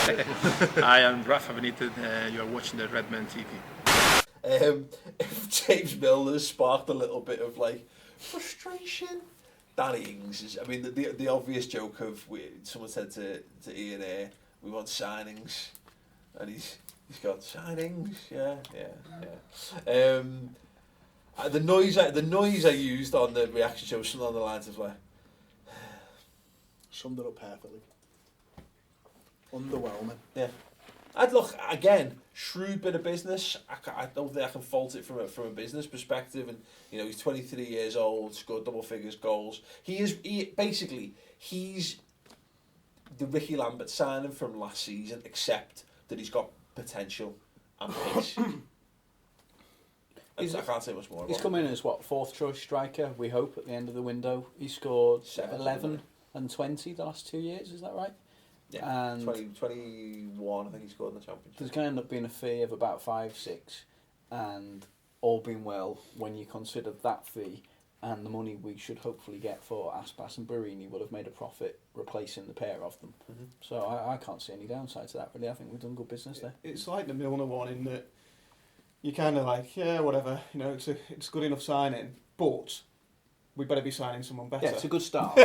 I am Rafa Benitez. You are watching the Redmen TV. If James Milner sparked a little bit of like frustration, Danny Ings is. I mean, the obvious joke of someone said to Ian Ayre, we want signings, and he's got signings. Yeah. The noise I used on the reaction show was something on the lines of like. Summed it up perfectly. Underwhelming. Yeah. I'd look again. Shrewd bit of business. I don't think I can fault it from a business perspective. And he's 23 years old, scored double figures goals. He's the Ricky Lambert signing from last season, except that he's got potential and pace. I can't say much more. He's come in as fourth choice striker. We hope at the end of the window. He scored 11 and 20 the last 2 years. Is that right? Yeah, and 21, I think he scored in the Championship. There's going to end up being a fee of about 5-6, and all being well, when you consider that fee and the money we should hopefully get for Aspas and Barini, will have made a profit replacing the pair of them. Mm-hmm. So I can't see any downside to that, really. I think we've done good business there. It's like the Milner one in that you kind of like, yeah, whatever, it's good enough signing, but we better be signing someone better. Yeah, it's a good start.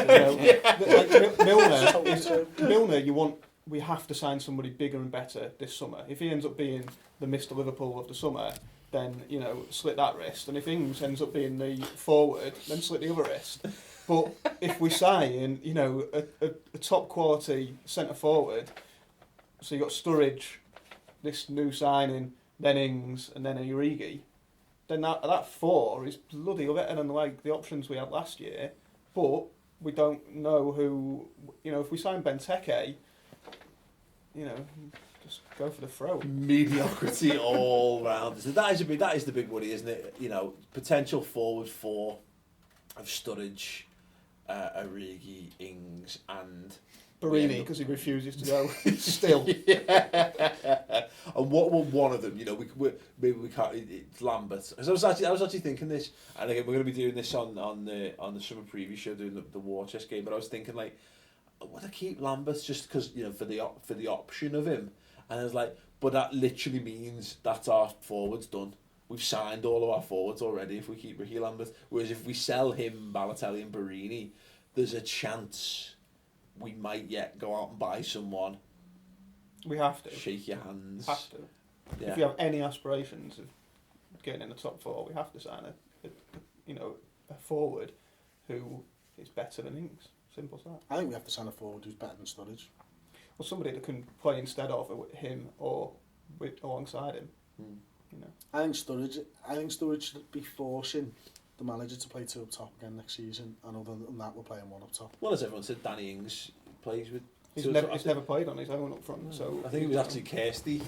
Milner, we have to sign somebody bigger and better this summer. If he ends up being the Mr. Liverpool of the summer, then, slit that wrist. And if Ings ends up being the forward, then slit the other wrist. But if we sign, a top quality centre forward, so you've got Sturridge, this new signing, then Ings, and then Origi, then that four is bloody better than the options we had last year. But we don't know who, if we sign Benteke, just go for the throw. Mediocrity all round. So that is the big worry, isn't it? Potential forward four of Sturridge, Origi, Ings, and Barini, because he refuses to go still. And what will one of them? Maybe we can't. It's Lambert. I was actually thinking this, and again we're going to be doing this on the summer preview show, doing the war chest game. But I was thinking would I keep Lambert just because for the option of him? And I was like, but that literally means that's our forwards done. We've signed all of our forwards already if we keep Ricky Lambert. Whereas if we sell him, Balotelli and Barini, there's a chance we might yet go out and buy someone. We have to. Shake your hands. Have to. Yeah. If we have any aspirations of getting in the top four, we have to sign a forward who is better than Ings. Simple as that. I think we have to sign a forward who's better than Sturridge. Or somebody that can play instead of him or alongside him. I think Sturridge should be forcing the manager to play two up top again next season, and other than that, we're playing one up top. Well, as everyone said, Danny Ings plays with. He's never played on his own up front. So I think it was actually Kirsty,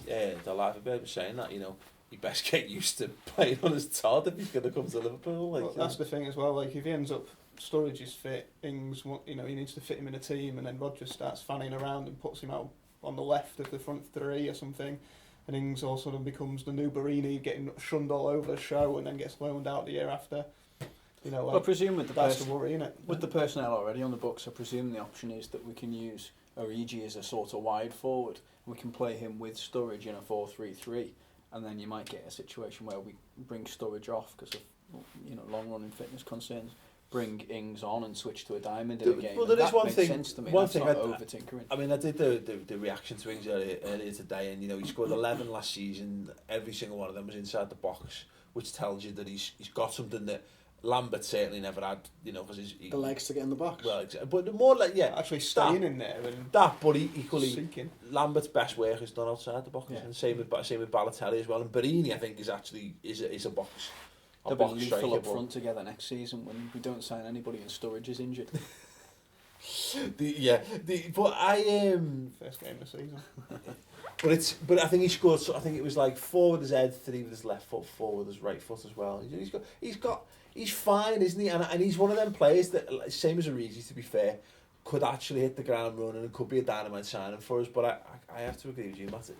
the live bird, was saying that you best get used to playing on his Todd if he's going to come to Liverpool. That's the thing as well. If he ends up Sturridge is fit, Ings, he needs to fit him in a team, and then Rodgers starts fanning around and puts him out on the left of the front three or something. And Ings all of a sudden becomes the new Barini, getting shunned all over the show, and then gets loaned out the year after. I presume that's the worry, isn't it? With the personnel already on the books, I presume the option is that we can use Origi as a sort of wide forward. We can play him with Sturridge in a 4-3-3, and then you might get a situation where we bring Sturridge off because of long-running fitness concerns. Bring Ings on and switch to a diamond in a game. Well, there is one makes thing. Sense to me. One That's thing not over tinkering. I mean, I did the reaction to Ings earlier today, and he scored 11 last season. Every single one of them was inside the box, which tells you that he's got something that Lambert certainly never had. Because the legs to get in the box. Well, but more like actually staying in there and but equally seeking. Lambert's best work is done outside the box, and same with Balotelli as well. And Barini, I think, is a box. They'll be lethal up front together next season when we don't sign anybody and Sturridge is injured. But I first game of the season. But I think he scored. I think it was like 4 with his head, 3 with his left foot, 4 with his right foot as well. He's fine, isn't he? And he's one of them players that, same as Origi, to be fair, could actually hit the ground running and could be a dynamite signing for us. But I have to agree with you, Matt.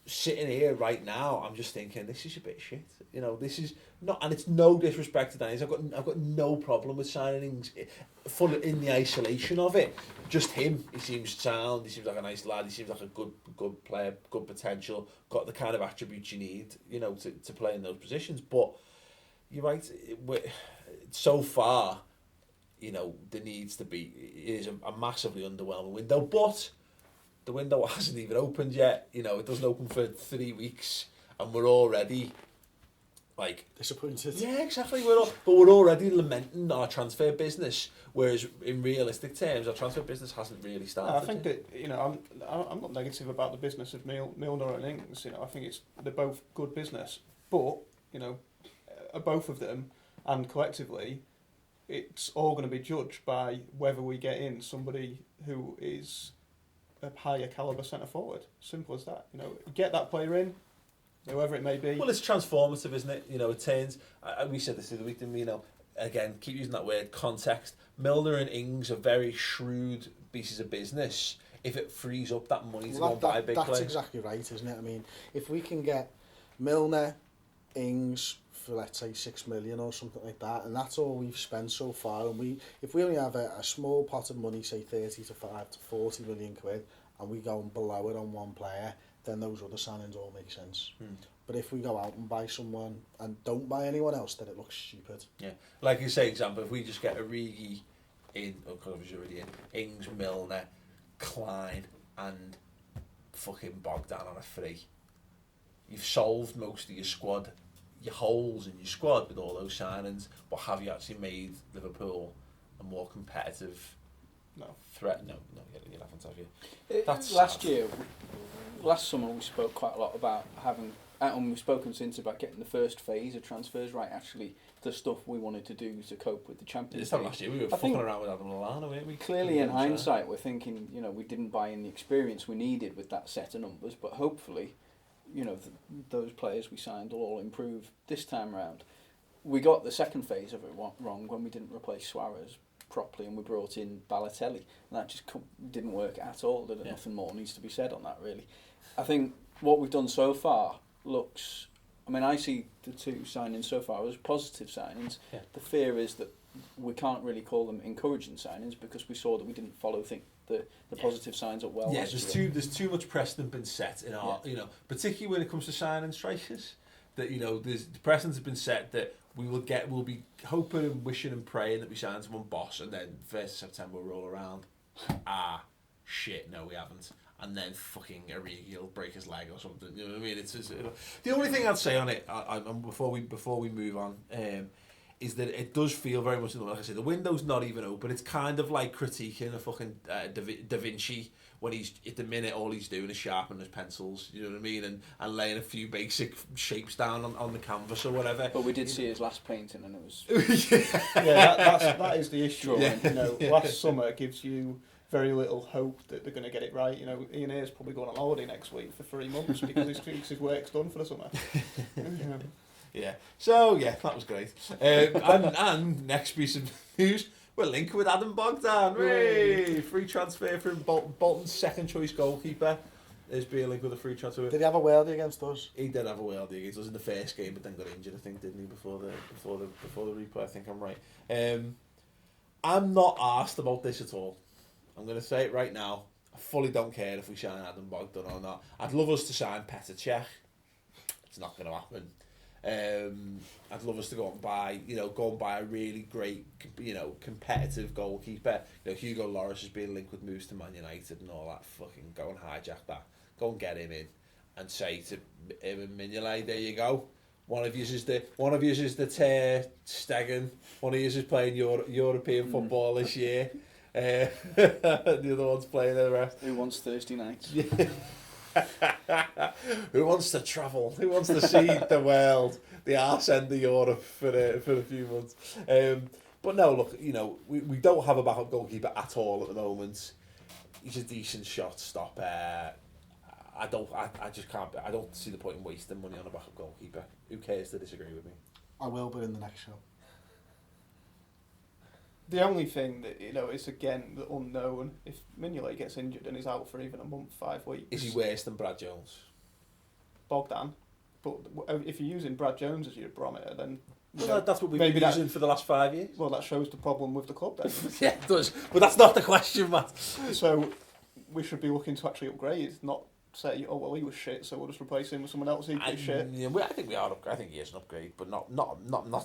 sitting here right now, I'm just thinking this is a bit shit. You know, this is not, and it's no disrespect to Danny. I've got no problem with signing Ings, full in the isolation of it. Just him, he seems sound. He seems like a nice lad. He seems like a good player, good potential. Got the kind of attributes you need, you know, to play in those positions. But you're right. So far, you know, there needs to be. It is a massively underwhelming window, but the window hasn't even opened yet. You know, it doesn't open for 3 weeks, and we're already like disappointed. Yeah, exactly. We're already lamenting our transfer business, whereas in realistic terms, our transfer business hasn't really started. I think that, you know, I'm not negative about the business of Milner and Ings. You know, I think they're both good business, but you know, both of them and collectively, it's all going to be judged by whether we get in somebody who is a higher calibre centre forward. Simple as that. You know, get that player in, whoever it may be. Well, it's transformative, isn't it? You know, it turns. We said this the other week, didn't we? You know, again, keep using that word, context. Milner and Ings are very shrewd pieces of business. If it frees up that money to go and buy a big player. That's exactly right, isn't it? I mean, if we can get Milner, Ings for, let's say, 6 million or something like that, and that's all we've spent so far, and if we only have a small pot of money, say 30 to 40 million quid, and we go and blow it on one player, then those other signings all make sense. But if we go out and buy someone and don't buy anyone else, then it looks stupid. Yeah, like you say, example, if we just get Origi in, because he's already in, Ings, Milner, Klein, and fucking Bogdan on a free, you've solved most of your squad, your holes in your squad with all those signings. But have you actually made Liverpool a more competitive threat? No, you haven't, have you? That's last summer we spoke quite a lot about having, and we've spoken since about getting the first phase of transfers right. Actually, the stuff we wanted to do to cope with the Champions League. Last year we were fucking around with Adam Lallana, weren't we? Clearly, in hindsight, we're thinking, you know, we didn't buy in the experience we needed with that set of numbers, but hopefully, you know, those players we signed will all improve this time round. We got the second phase of it wrong when we didn't replace Suarez properly and we brought in Balotelli, and that just didn't work at all. Nothing more needs to be said on that, really. I think what we've done so far looks, I mean, I see the two signings so far as positive signings. Yeah. The fear is that we can't really call them encouraging signings because we saw that we didn't follow the positive signs up well. Yeah, there's too much precedent been set in our, you know, particularly when it comes to signing strikers, that, you know, the precedent has been set that we'll be hoping and wishing and praying that we sign someone boss, and then 1st of September we'll roll around. Shit, no, we haven't. And then fucking Origi will break his leg or something. You know what I mean? It's the only thing I'd say on it, before we move on, is that it does feel very much, like I say, the window's not even open. It's kind of like critiquing a fucking Da Vinci when he's, at the minute, all he's doing is sharpening his pencils, you know what I mean, and laying a few basic shapes down on the canvas or whatever. But we did see his last painting and it was... that is the issue. Yeah. You know, last summer gives you very little hope that they're going to get it right. You know, Ian Ayer's probably going on holiday next week for 3 months because his work's done for the summer. Yeah. So yeah, that was great. And next piece of news, we're linked with Adam Bogdan. Hey, free transfer from Bolton's second choice goalkeeper. There's being linked with a free transfer. Did he have a worldie against us? He did have a worldie against us in the first game, but then got injured, I think, didn't he, before the replay? I think I'm right. I'm not arsed about this at all. I'm going to say it right now. I fully don't care if we sign Adam Bogdan or not. I'd love us to sign Petr Cech. It's not going to happen. I'd love us to go and buy a really great, you know, competitive goalkeeper. You know, Hugo Lloris has been linked with moves to Man United and all that. Fucking go and hijack that. Go and get him in and say to him and Mignolet, there you go. One of you is the Ter Stegen. One of you is playing European football this year. The other one's playing the rest. Who wants Thursday nights? Who wants to travel? Who wants to see the world, the arse end of Europe for a few months? But no, look, you know, we don't have a backup goalkeeper at all at the moment. He's a decent shot stopper. I just can't. I don't see the point in wasting money on a backup goalkeeper. Who cares to disagree with me? I will, but in the next show. The only thing that, you know, is again the unknown. If Mignolet gets injured and is out for even a month, 5 weeks, Is he worse than Brad Jones? Bogdan. But if you're using Brad Jones as your barometer, then that's what we've maybe been using for the last 5 years. Well, that shows the problem with the club then. Yeah, it does. But that's not the question, Matt. So we should be looking to actually upgrade, not say, oh well, he was shit, so we'll just replace him with someone else equally shit. Yeah, I think we are. I think he is an upgrade, but not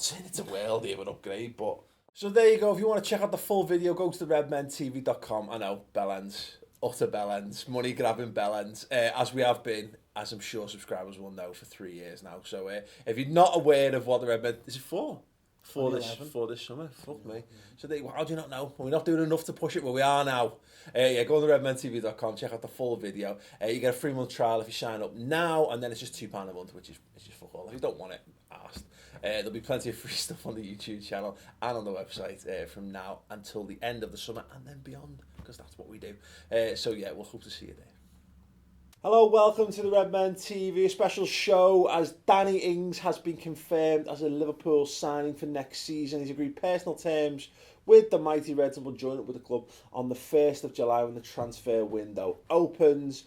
saying it's a world of an upgrade. But so there you go. If you want to check out the full video, go to the redmentv.com. I know, bellends, utter bellends, money grabbing bellends, as we have been, as I'm sure subscribers will know, for 3 years now. So if you're not aware of what the Redmen is it for this summer, fuck me. So how do you not know? We're not doing enough to push it, but we are now. Yeah, go on the redmentv.com, check out the full video. You get a 3-month trial if you sign up now, and then it's just £2 a month, which is just fuck all. If you don't want it, asked. There'll be plenty of free stuff on the YouTube channel and on the website from now until the end of the summer and then beyond, because that's what we do. So yeah, we'll hope to see you there. Hello, welcome to the Redmen TV, a special show as Danny Ings has been confirmed as a Liverpool signing for next season. He's agreed personal terms with the mighty Reds and will join up with the club on the 1st of July when the transfer window opens.